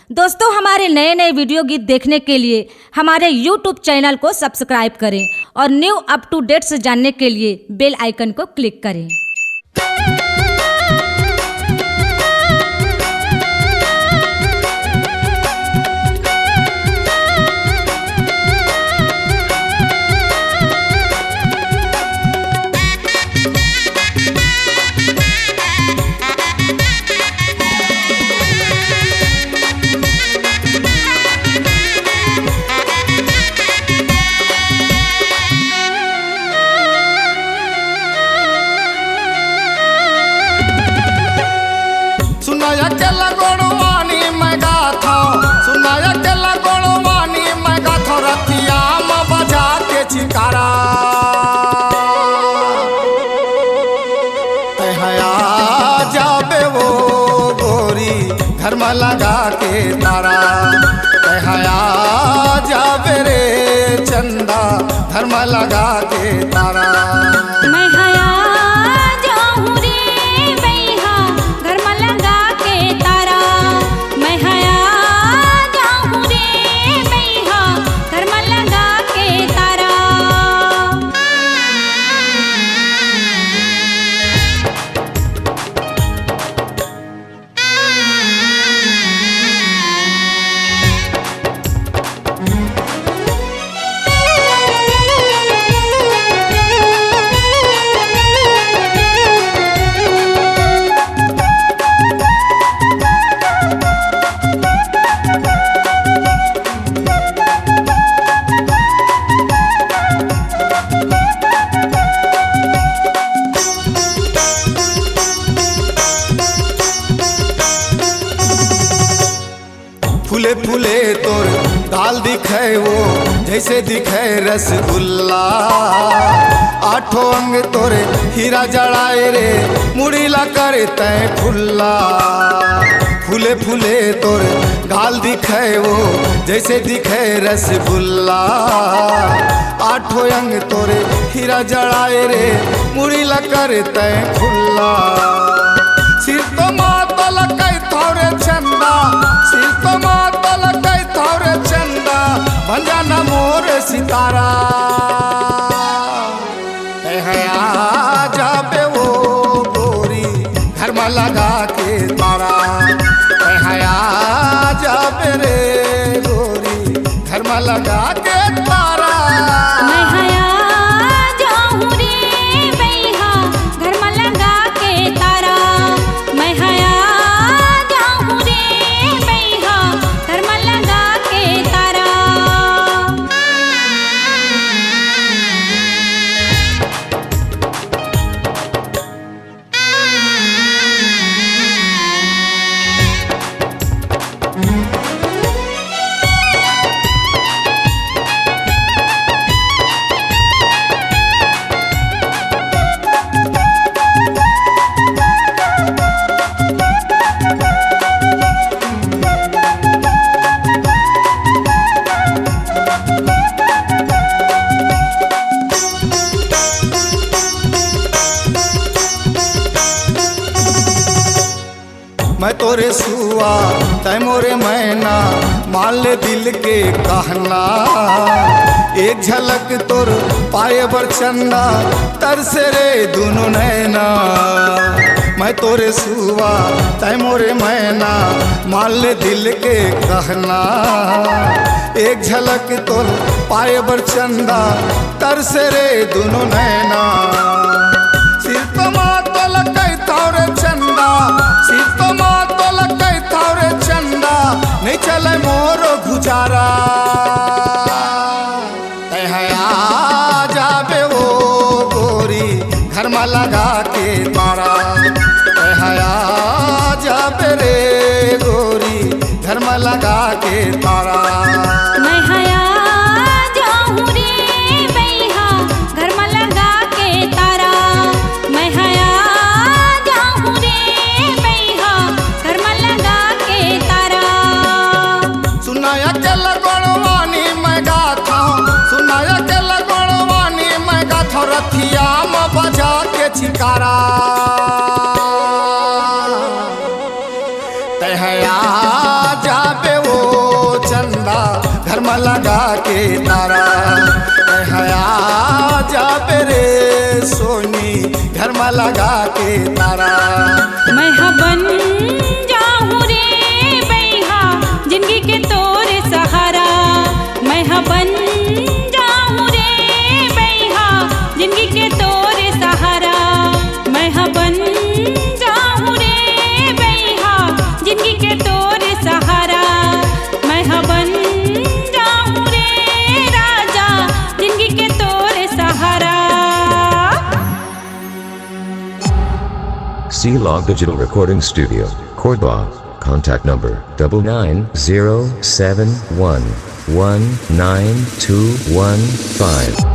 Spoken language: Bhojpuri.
दोस्तों, हमारे नए नए वीडियो गीत देखने के लिए हमारे YouTube चैनल को सब्सक्राइब करें और न्यू अप टू डेट्स जानने के लिए बेल आइकन को क्लिक करें। सुनाया केला गोड़वानी मैं गाथा, सुनाया केला गोड़वानी मैं गाथा, रतिया में बजा के चिकारा हया जाबे वो गोरी घर में लगा के तारा, हया जाबे रे चंदा घर में लगा के तारा। मैं हया जाऊं रे बैहा घर में लगा के तारा, मैं हया जाऊं रे बैहा घर में लगा के तारा। फूले फूले तोर गाल दिखे वो जैसे दिखे रसगुल्ला, आठों अंग तोरे हीरा जड़ाए रे मुड़ीला करे तय फुल्ला। फूले फूले तोर गाल दिखे वो जैसे दिखे रसगुल्ला, आठों अंग तोरे हीरा जड़ाए रे मुड़ीला करे तय फुल्ला। सिर तो मातल कई थोरे चंदा, सिर तो मातल कई थोरे चंदा, भंजाना मोर सितारा हया जाबे वो गोरी घर में लगा के तारा, हया जाबे रे गोरी घर में लगा के तारा। मैं हया जाऊं रे बैहा घर में लगा के तारा, मैं हया जाऊं रे बैहा घर में लगा के तारा। मैं तोरे सुआ तय मोरे मैना मान ले दिल के कहना, एक झलक तोर पाए बर चंदा तरसे रे दोनों नैना। मैं तोरे सुआ तय मोरे मैना मान ले दिल के कहना, एक झलक तोर पाए बर चंदा तरसे रे दोनों नैना। सिर तो मातल कई थोरे चंदा, सिर तो मातल कई थोरे चंदा, नहीं चले मोर गुजारा हया जाबे वो गोरी घर में लगा के तारा, हया जाबे रे गोरी घर में लगा के तारा। मैं हया जाऊं रे बैहा घर में लगा के तारा, मैं हया जाऊं रे बैहा घर में लगा के तारा। सुनाया केला गोड़वानी मैं गाथा, सुनाया केला गोड़वानी मैं गाथा, रतिया में बजा के चिकारा हया जाबे लगा के तारा। मैं बन जाऊं रे बैहा जिंदगी के तोरे सहारा। मैं बन जाऊं रे बैहा जिंदगी के तोरे सहारा। मैं बन जाऊं रे बैहा जिंदगी के तोरे सहारा। मैं बन जाऊं रे राजा जिंदगी के तोरे सहारा। C-Log Digital Recording Studio, Cordoba. Contact number 9907119215.